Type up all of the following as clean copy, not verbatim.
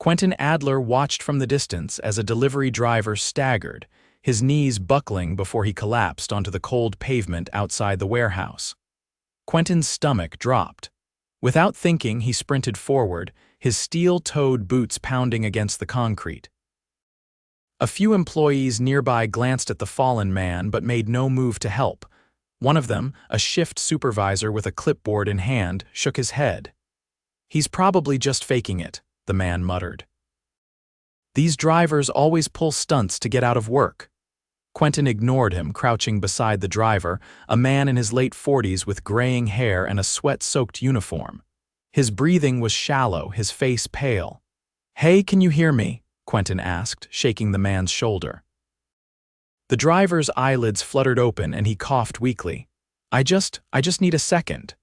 Quentin Adler watched from the distance as a delivery driver staggered, his knees buckling before he collapsed onto the cold pavement outside the warehouse. Quentin's stomach dropped. Without thinking, he sprinted forward, his steel-toed boots pounding against the concrete. A few employees nearby glanced at the fallen man but made no move to help. One of them, a shift supervisor with a clipboard in hand, shook his head. "He's probably just faking it," the man muttered. "These drivers always pull stunts to get out of work." Quentin ignored him, crouching beside the driver, a man in his late 40s with graying hair and a sweat-soaked uniform. His breathing was shallow, his face pale. "Hey, can you hear me?" Quentin asked, shaking the man's shoulder. The driver's eyelids fluttered open and he coughed weakly. I just need a second."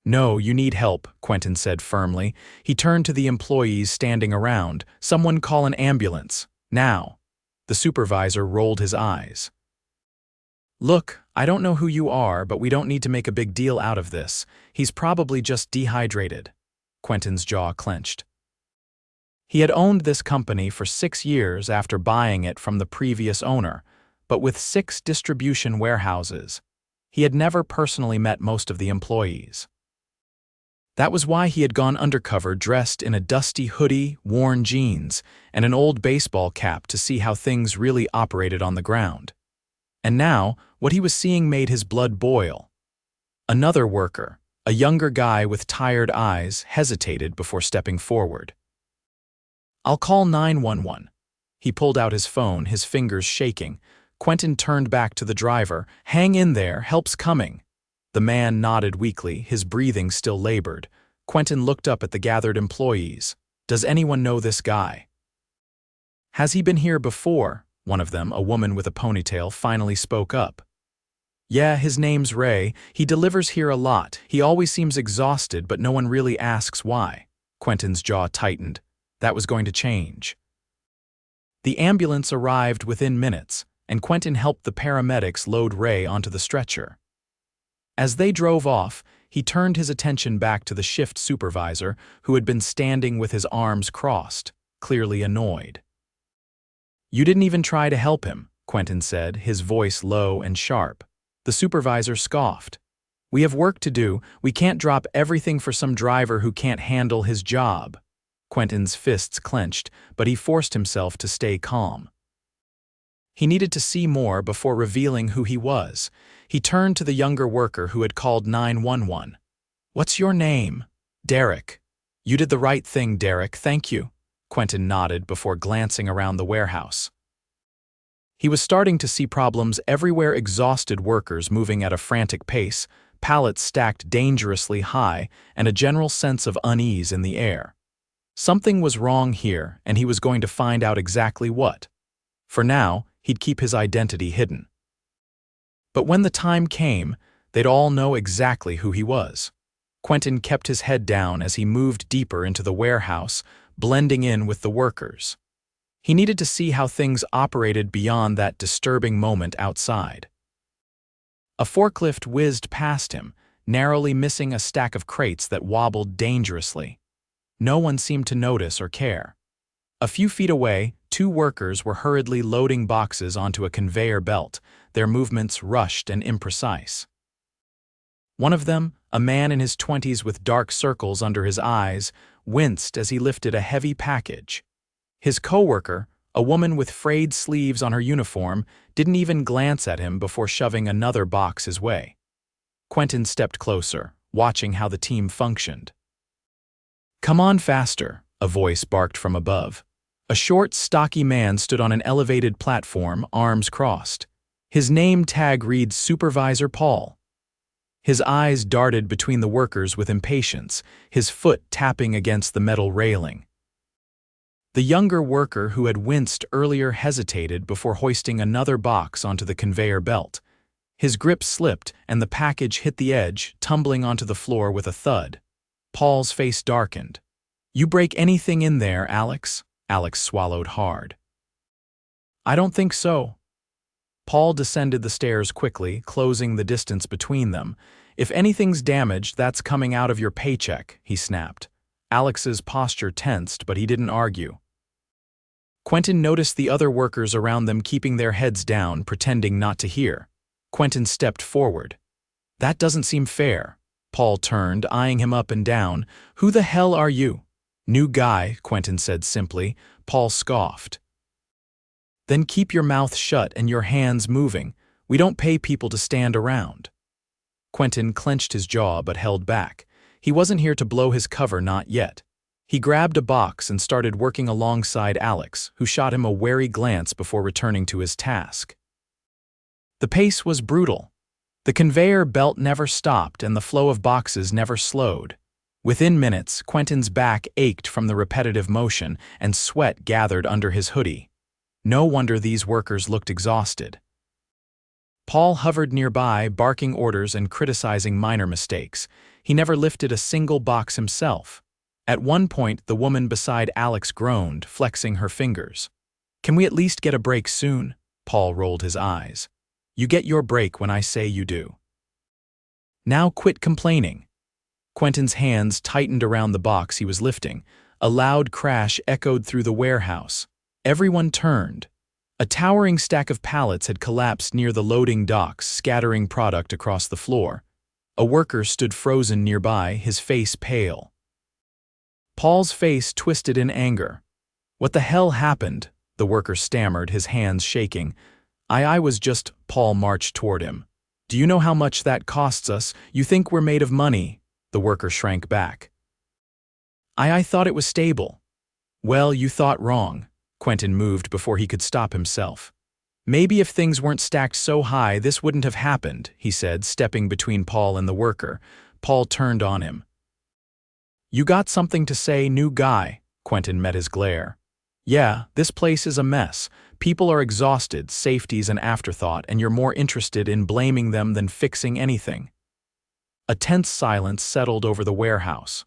"No, you need help," Quentin said firmly. He turned to the employees standing around. "Someone call an ambulance. Now." The supervisor rolled his eyes. "Look, I don't know who you are, but we don't need to make a big deal out of this. He's probably just dehydrated." Quentin's jaw clenched. He had owned this company for 6 years after buying it from the previous owner, but with 6 distribution warehouses, he had never personally met most of the employees. That was why he had gone undercover dressed in a dusty hoodie, worn jeans, and an old baseball cap to see how things really operated on the ground. And now, what he was seeing made his blood boil. Another worker, a younger guy with tired eyes, hesitated before stepping forward. "I'll call 911. He pulled out his phone, his fingers shaking. Quentin turned back to the driver. "Hang in there, help's coming." The man nodded weakly, his breathing still labored. Quentin looked up at the gathered employees. "Does anyone know this guy?" "Has he been here before?" One of them, a woman with a ponytail, finally spoke up. "Yeah, his name's Ray. He delivers here a lot. He always seems exhausted, but no one really asks why." Quentin's jaw tightened. That was going to change. The ambulance arrived within minutes, and Quentin helped the paramedics load Ray onto the stretcher. As they drove off, he turned his attention back to the shift supervisor, who had been standing with his arms crossed, clearly annoyed. "You didn't even try to help him," Quentin said, his voice low and sharp. The supervisor scoffed. "We have work to do. We can't drop everything for some driver who can't handle his job." Quentin's fists clenched, but he forced himself to stay calm. He needed to see more before revealing who he was. He turned to the younger worker who had called 911. "What's your name?" "Derek." "You did the right thing, Derek, thank you." Quentin nodded before glancing around the warehouse. He was starting to see problems everywhere, exhausted workers moving at a frantic pace, pallets stacked dangerously high, and a general sense of unease in the air. Something was wrong here, and he was going to find out exactly what. For now, he'd keep his identity hidden. But when the time came, they'd all know exactly who he was. Quentin kept his head down as he moved deeper into the warehouse, blending in with the workers. He needed to see how things operated beyond that disturbing moment outside. A forklift whizzed past him, narrowly missing a stack of crates that wobbled dangerously. No one seemed to notice or care. A few feet away, 2 workers were hurriedly loading boxes onto a conveyor belt, their movements rushed and imprecise. One of them, a man in his 20s with dark circles under his eyes, winced as he lifted a heavy package. His coworker, a woman with frayed sleeves on her uniform, didn't even glance at him before shoving another box his way. Quentin stepped closer, watching how the team functioned. "Come on faster," a voice barked from above. A short, stocky man stood on an elevated platform, arms crossed. His name tag read Supervisor Paul. His eyes darted between the workers with impatience, his foot tapping against the metal railing. The younger worker who had winced earlier hesitated before hoisting another box onto the conveyor belt. His grip slipped, and the package hit the edge, tumbling onto the floor with a thud. Paul's face darkened. "You break anything in there, Alex?" Alex swallowed hard. "I don't think so." Paul descended the stairs quickly, closing the distance between them. "If anything's damaged, that's coming out of your paycheck," he snapped. Alex's posture tensed, but he didn't argue. Quentin noticed the other workers around them keeping their heads down, pretending not to hear. Quentin stepped forward. "That doesn't seem fair." Paul turned, eyeing him up and down. "Who the hell are you?" "New guy," Quentin said simply. Paul scoffed. "Then keep your mouth shut and your hands moving. We don't pay people to stand around." Quentin clenched his jaw but held back. He wasn't here to blow his cover, not yet. He grabbed a box and started working alongside Alex, who shot him a wary glance before returning to his task. The pace was brutal. The conveyor belt never stopped and the flow of boxes never slowed. Within minutes, Quentin's back ached from the repetitive motion and sweat gathered under his hoodie. No wonder these workers looked exhausted. Paul hovered nearby, barking orders and criticizing minor mistakes. He never lifted a single box himself. At one point, the woman beside Alex groaned, flexing her fingers. "Can we at least get a break soon?" Paul rolled his eyes. "You get your break when I say you do. Now quit complaining." Quentin's hands tightened around the box he was lifting. A loud crash echoed through the warehouse. Everyone turned. A towering stack of pallets had collapsed near the loading docks, scattering product across the floor. A worker stood frozen nearby, his face pale. Paul's face twisted in anger. "What the hell happened?" the worker stammered, his hands shaking. I was just..." Paul marched toward him. "Do you know how much that costs us? You think we're made of money?" The worker shrank back. I thought it was stable." "Well, you thought wrong." Quentin moved before he could stop himself. "Maybe if things weren't stacked so high, this wouldn't have happened," he said, stepping between Paul and the worker. Paul turned on him. "You got something to say, new guy?" Quentin met his glare. "Yeah, this place is a mess. People are exhausted, safety's an afterthought, and you're more interested in blaming them than fixing anything." A tense silence settled over the warehouse.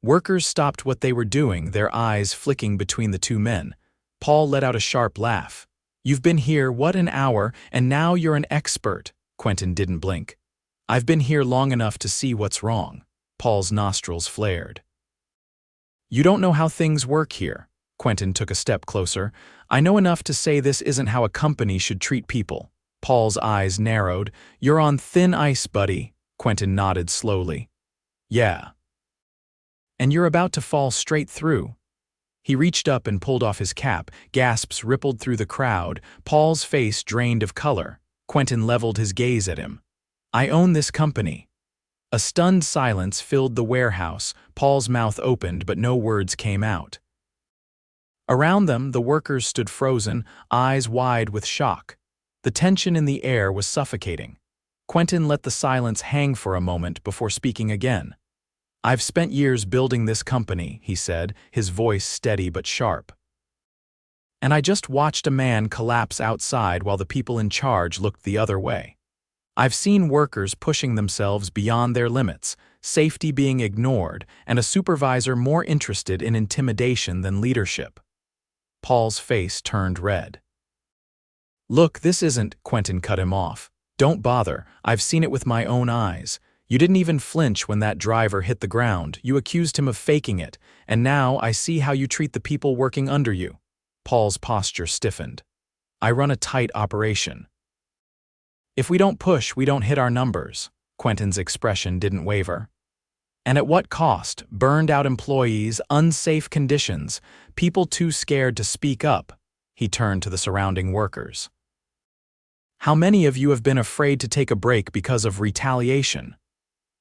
Workers stopped what they were doing, their eyes flicking between the two men. Paul let out a sharp laugh. "You've been here, what, an hour, and now you're an expert." Quentin didn't blink. "I've been here long enough to see what's wrong." Paul's nostrils flared. "You don't know how things work here." Quentin took a step closer. "I know enough to say this isn't how a company should treat people." Paul's eyes narrowed. "You're on thin ice, buddy." Quentin nodded slowly. "Yeah. And you're about to fall straight through." He reached up and pulled off his cap. Gasps rippled through the crowd. Paul's face drained of color. Quentin leveled his gaze at him. "I own this company." A stunned silence filled the warehouse. Paul's mouth opened, but no words came out. Around them, the workers stood frozen, eyes wide with shock. The tension in the air was suffocating. Quentin let the silence hang for a moment before speaking again. "I've spent years building this company," he said, his voice steady but sharp. "And I just watched a man collapse outside while the people in charge looked the other way. I've seen workers pushing themselves beyond their limits, safety being ignored, and a supervisor more interested in intimidation than leadership." Paul's face turned red. "Look, this isn't..." Quentin cut him off. "Don't bother, I've seen it with my own eyes. You didn't even flinch when that driver hit the ground. You accused him of faking it, and now I see how you treat the people working under you." Paul's posture stiffened. "I run a tight operation. If we don't push, we don't hit our numbers." Quentin's expression didn't waver. "And at what cost? Burned out employees, unsafe conditions, people too scared to speak up." He turned to the surrounding workers. "How many of you have been afraid to take a break because of retaliation?"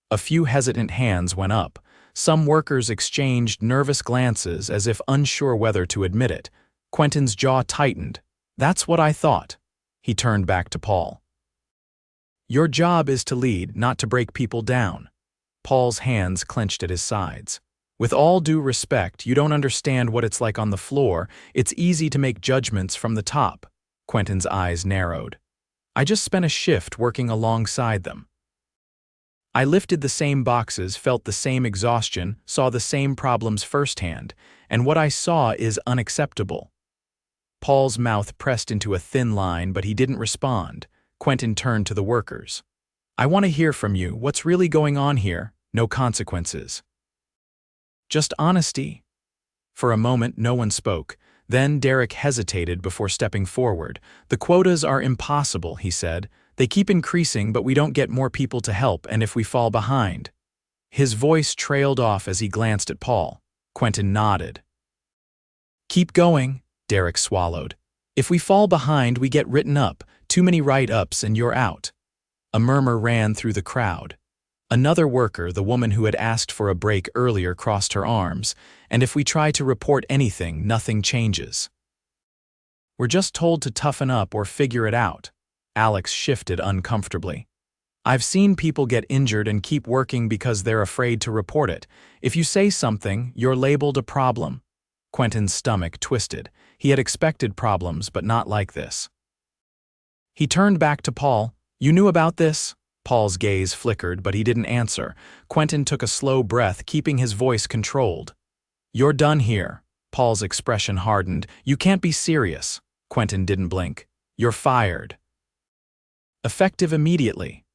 A few hesitant hands went up. Some workers exchanged nervous glances as if unsure whether to admit it. Quentin's jaw tightened. "That's what I thought." He turned back to Paul. "Your job is to lead, not to break people down." Paul's hands clenched at his sides. "With all due respect, you don't understand what it's like on the floor. It's easy to make judgments from the top." Quentin's eyes narrowed. "I just spent a shift working alongside them. I lifted the same boxes, felt the same exhaustion, saw the same problems firsthand, and what I saw is unacceptable." Paul's mouth pressed into a thin line, but he didn't respond. Quentin turned to the workers. "I want to hear from you. What's really going on here? No consequences. Just honesty." For a moment, no one spoke. Then Derek hesitated before stepping forward. "The quotas are impossible," he said. "They keep increasing, but we don't get more people to help, and if we fall behind." His voice trailed off as he glanced at Paul. Quentin nodded. "Keep going," Derek swallowed. "If we fall behind, we get written up. Too many write-ups and you're out." A murmur ran through the crowd. Another worker, the woman who had asked for a break earlier, crossed her arms. "And if we try to report anything, nothing changes. We're just told to toughen up or figure it out." Alex shifted uncomfortably. "I've seen people get injured and keep working because they're afraid to report it. If you say something, you're labeled a problem." Quentin's stomach twisted. He had expected problems, but not like this. He turned back to Paul. "You knew about this?" Paul's gaze flickered, but he didn't answer. Quentin took a slow breath, keeping his voice controlled. "You're done here." Paul's expression hardened. "You can't be serious." Quentin didn't blink. "You're fired." Effective immediately.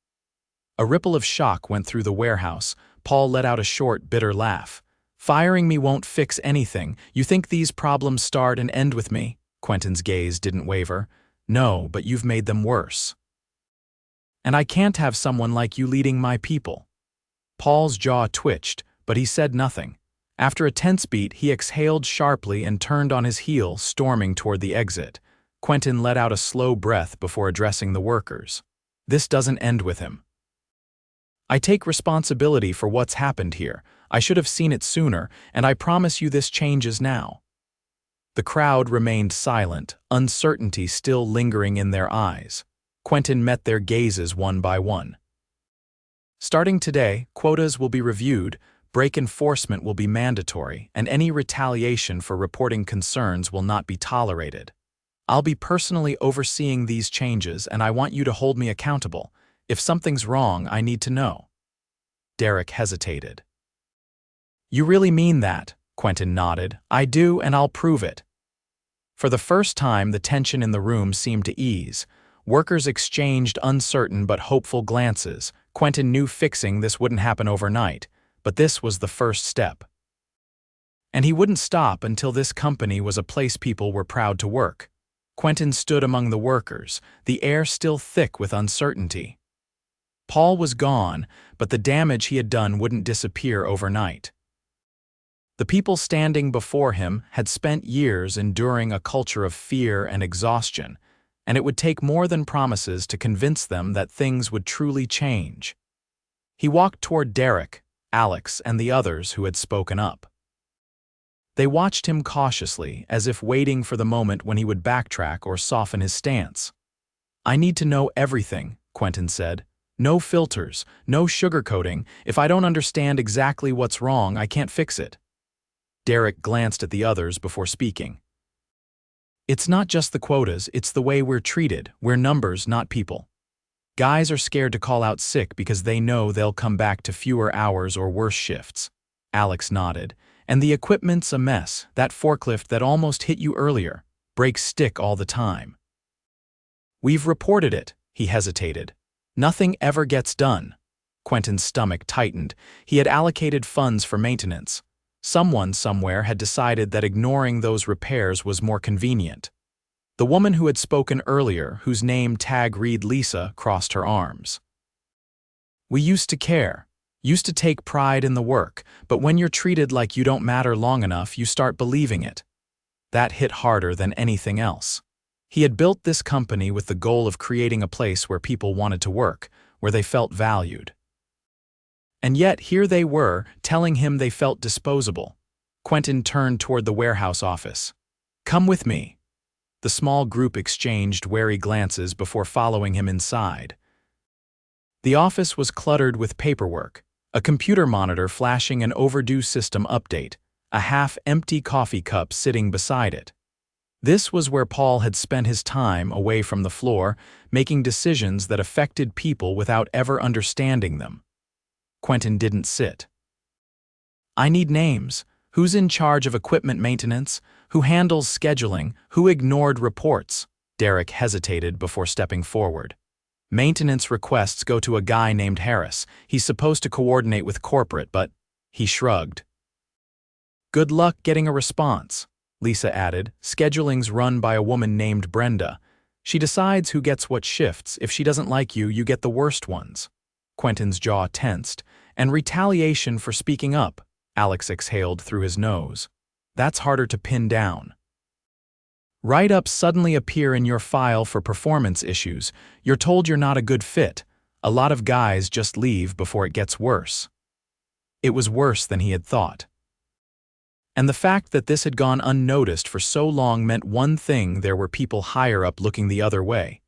A ripple of shock went through the warehouse. Paul let out a short, bitter laugh. "Firing me won't fix anything. You think these problems start and end with me?" Quentin's gaze didn't waver. "No, but you've made them worse. And I can't have someone like you leading my people." Paul's jaw twitched, but he said nothing. After a tense beat, he exhaled sharply and turned on his heel, storming toward the exit. Quentin let out a slow breath before addressing the workers. "This doesn't end with him. I take responsibility for what's happened here. I should have seen it sooner, and I promise you this changes now." The crowd remained silent, uncertainty still lingering in their eyes. Quentin met their gazes one by one. "Starting today, quotas will be reviewed, break enforcement will be mandatory, and any retaliation for reporting concerns will not be tolerated. I'll be personally overseeing these changes, and I want you to hold me accountable. If something's wrong, I need to know." Derek hesitated. "You really mean that?" Quentin nodded. "I do, and I'll prove it." For the first time, the tension in the room seemed to ease. Workers exchanged uncertain but hopeful glances. Quentin knew fixing this wouldn't happen overnight, but this was the first step. And he wouldn't stop until this company was a place people were proud to work. Quentin stood among the workers, the air still thick with uncertainty. Paul was gone, but the damage he had done wouldn't disappear overnight. The people standing before him had spent years enduring a culture of fear and exhaustion, and it would take more than promises to convince them that things would truly change. He walked toward Derek, Alex, and the others who had spoken up. They watched him cautiously, as if waiting for the moment when he would backtrack or soften his stance. "I need to know everything," Quentin said. "No filters, no sugarcoating. If I don't understand exactly what's wrong, I can't fix it." Derek glanced at the others before speaking. "It's not just the quotas, it's the way we're treated. We're numbers, not people. Guys are scared to call out sick because they know they'll come back to fewer hours or worse shifts." Alex nodded. "And the equipment's a mess. That forklift that almost hit you earlier breaks stick all the time." "We've reported it," he hesitated. "Nothing ever gets done." Quentin's stomach tightened. He had allocated funds for maintenance. Someone somewhere had decided that ignoring those repairs was more convenient. The woman who had spoken earlier, whose name tag read Lisa, crossed her arms. "We used to care, used to take pride in the work, but when you're treated like you don't matter long enough, you start believing it." That hit harder than anything else. He had built this company with the goal of creating a place where people wanted to work, where they felt valued. And yet here they were, telling him they felt disposable. Quentin turned toward the warehouse office. "Come with me." The small group exchanged wary glances before following him inside. The office was cluttered with paperwork, a computer monitor flashing an overdue system update, a half-empty coffee cup sitting beside it. This was where Paul had spent his time away from the floor, making decisions that affected people without ever understanding them. Quentin didn't sit. "I need names. Who's in charge of equipment maintenance? Who handles scheduling? Who ignored reports?" Derek hesitated before stepping forward. "Maintenance requests go to a guy named Harris. He's supposed to coordinate with corporate, but..." He shrugged. "Good luck getting a response." Lisa added. Scheduling's run by a woman named Brenda. She decides who gets what shifts. If she doesn't like you, you get the worst ones. Quentin's jaw tensed. And retaliation for speaking up, Alex exhaled through his nose. That's harder to pin down. Write-ups suddenly appear in your file for performance issues. You're told you're not a good fit. A lot of guys just leave before it gets worse. It was worse than he had thought. And the fact that this had gone unnoticed for so long meant one thing: there were people higher up looking the other way.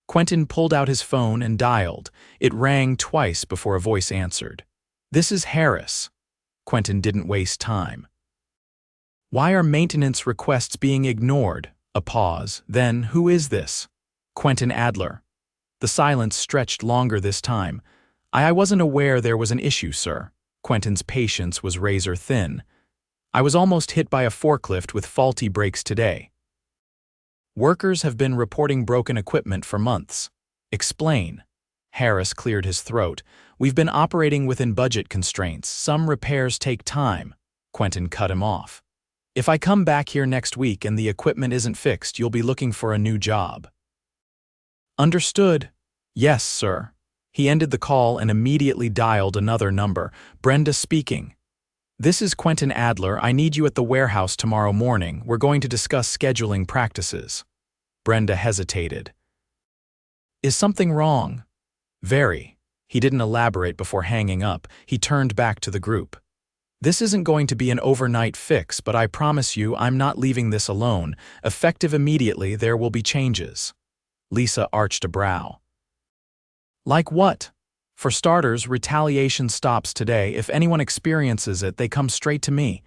Quentin pulled out his phone and dialed. It rang twice before a voice answered. "This is Harris." Quentin didn't waste time. "Why are maintenance requests being ignored?" A pause. Then, "Who is this?" "Quentin Adler." The silence stretched longer this time. I wasn't aware there was an issue, sir." Quentin's patience was razor thin. "I was almost hit by a forklift with faulty brakes today." "Workers have been reporting broken equipment for months." "Explain." Harris cleared his throat. "We've been operating within budget constraints. Some repairs take time." Quentin cut him off. "If I come back here next week and the equipment isn't fixed, you'll be looking for a new job." "Understood." "Yes, sir." He ended the call and immediately dialed another number. "Brenda speaking." "This is Quentin Adler. I need you at the warehouse tomorrow morning. We're going to discuss scheduling practices." Brenda hesitated. "Is something wrong?" "Very." He didn't elaborate before hanging up. He turned back to the group. "This isn't going to be an overnight fix, but I promise you I'm not leaving this alone. Effective immediately, there will be changes." Lisa arched a brow. "Like what?" "For starters, retaliation stops today. If anyone experiences it, they come straight to me."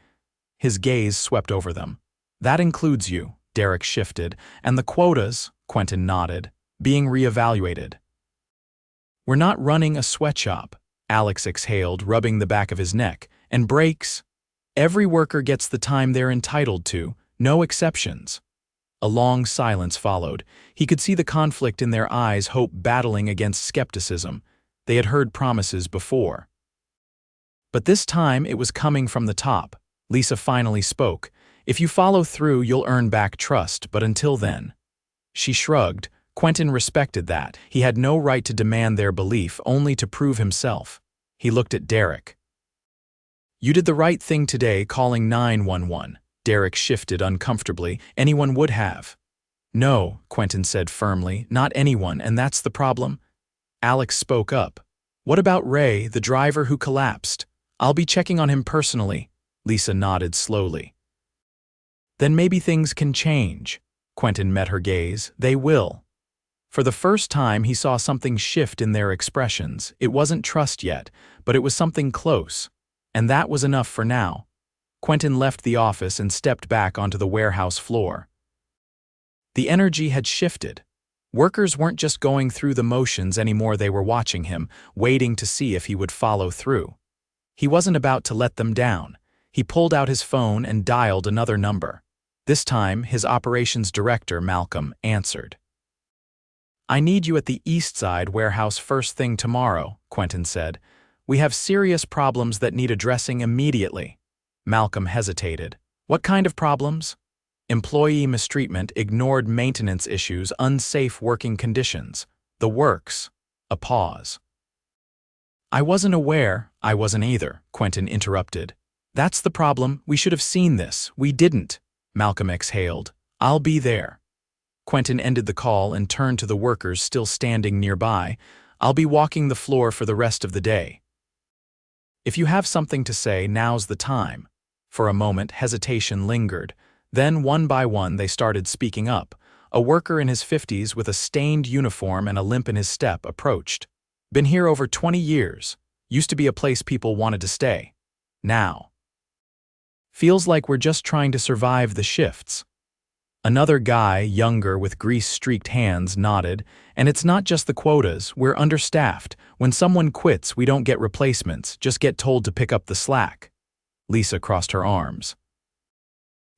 His gaze swept over them. "That includes you." Derek shifted. "And the quotas," Quentin nodded, "being reevaluated." "We're not running a sweatshop." Alex exhaled, rubbing the back of his neck. "And breaks? Every worker gets the time they're entitled to, no exceptions." A long silence followed. He could see the conflict in their eyes, hope battling against skepticism. They had heard promises before. But this time it was coming from the top. Lisa finally spoke. "If you follow through, you'll earn back trust, but until then." She shrugged. Quentin respected that. He had no right to demand their belief, only to prove himself. He looked at Derek. "You did the right thing today, calling 911. Derek shifted uncomfortably. "Anyone would have." "No," Quentin said firmly, "not anyone, and that's the problem." Alex spoke up. "What about Ray, the driver who collapsed?" "I'll be checking on him personally." Lisa nodded slowly. "Then maybe things can change." Quentin met her gaze. "They will." For the first time, he saw something shift in their expressions. It wasn't trust yet, but it was something close. And that was enough for now. Quentin left the office and stepped back onto the warehouse floor. The energy had shifted. Workers weren't just going through the motions anymore, they were watching him, waiting to see if he would follow through. He wasn't about to let them down. He pulled out his phone and dialed another number. This time, his operations director, Malcolm, answered. "I need you at the East Side warehouse first thing tomorrow," Quentin said. "We have serious problems that need addressing immediately." Malcolm hesitated. "What kind of problems?" "Employee mistreatment, ignored maintenance issues, unsafe working conditions. The works." A pause. "I wasn't aware." "I wasn't either," Quentin interrupted. "That's the problem. We should have seen this. We didn't." Malcolm exhaled. "I'll be there." Quentin ended the call and turned to the workers still standing nearby. "I'll be walking the floor for the rest of the day. If you have something to say, now's the time." For a moment, hesitation lingered. Then, one by one, they started speaking up. A worker in his 50s with a stained uniform and a limp in his step approached. "Been here over 20 years. Used to be a place people wanted to stay. Now feels like we're just trying to survive the shifts." Another guy, younger with grease-streaked hands, nodded. "And it's not just the quotas. We're understaffed. When someone quits, we don't get replacements, just get told to pick up the slack." Lisa crossed her arms.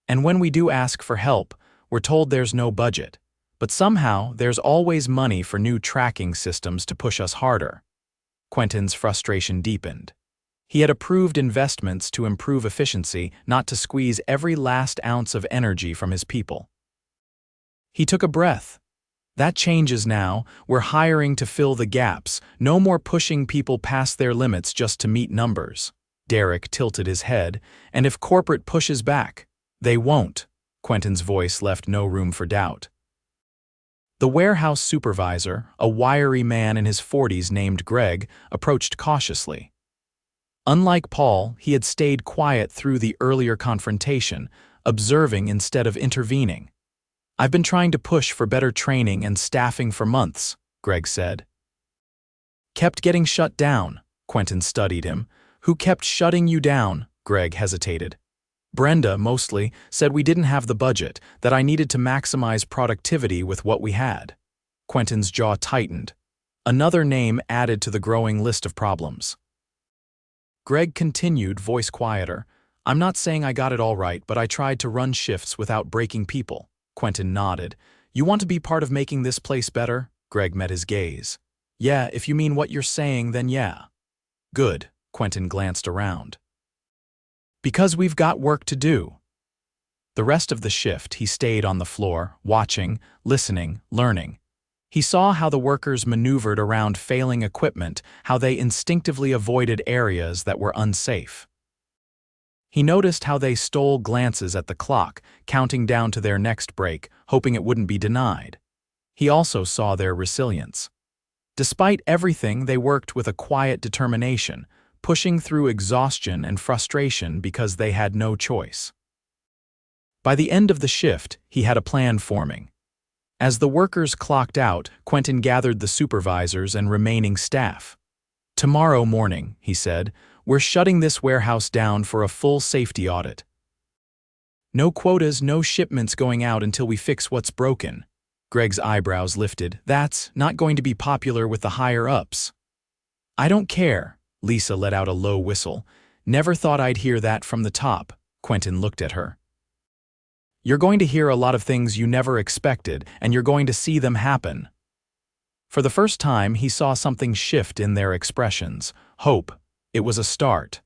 "And when we do ask for help, we're told there's no budget. But somehow, there's always money for new tracking systems to push us harder." Quentin's frustration deepened. He had approved investments to improve efficiency, not to squeeze every last ounce of energy from his people. He took a breath. That changes now. We're hiring to fill the gaps. No more pushing people past their limits just to meet numbers. Derek tilted his head. And if corporate pushes back, they won't. Quentin's voice left no room for doubt. The warehouse supervisor, a wiry man in his 40s named Greg, approached cautiously. Unlike Paul, he had stayed quiet through the earlier confrontation, observing instead of intervening. "I've been trying to push for better training and staffing for months," Greg said. "Kept getting shut down," Quentin studied him. "Who kept shutting you down?" Greg hesitated. "Brenda, mostly, said we didn't have the budget, that I needed to maximize productivity with what we had." Quentin's jaw tightened. Another name added to the growing list of problems. Greg continued, voice quieter. "I'm not saying I got it all right, but I tried to run shifts without breaking people." Quentin nodded. "You want to be part of making this place better?" Greg met his gaze. "Yeah, if you mean what you're saying, then yeah." "Good," Quentin glanced around. "Because we've got work to do." The rest of the shift, he stayed on the floor, watching, listening, learning. He saw how the workers maneuvered around failing equipment, how they instinctively avoided areas that were unsafe. He noticed how they stole glances at the clock, counting down to their next break, hoping it wouldn't be denied. He also saw their resilience. Despite everything, they worked with a quiet determination, pushing through exhaustion and frustration because they had no choice. By the end of the shift, he had a plan forming. As the workers clocked out, Quentin gathered the supervisors and remaining staff. "Tomorrow morning," he said, "we're shutting this warehouse down for a full safety audit. No quotas, no shipments going out until we fix what's broken." Greg's eyebrows lifted. "That's not going to be popular with the higher-ups." "I don't care." Lisa let out a low whistle. "Never thought I'd hear that from the top." Quentin looked at her. "You're going to hear a lot of things you never expected, and you're going to see them happen." For the first time, he saw something shift in their expressions. Hope. It was a start.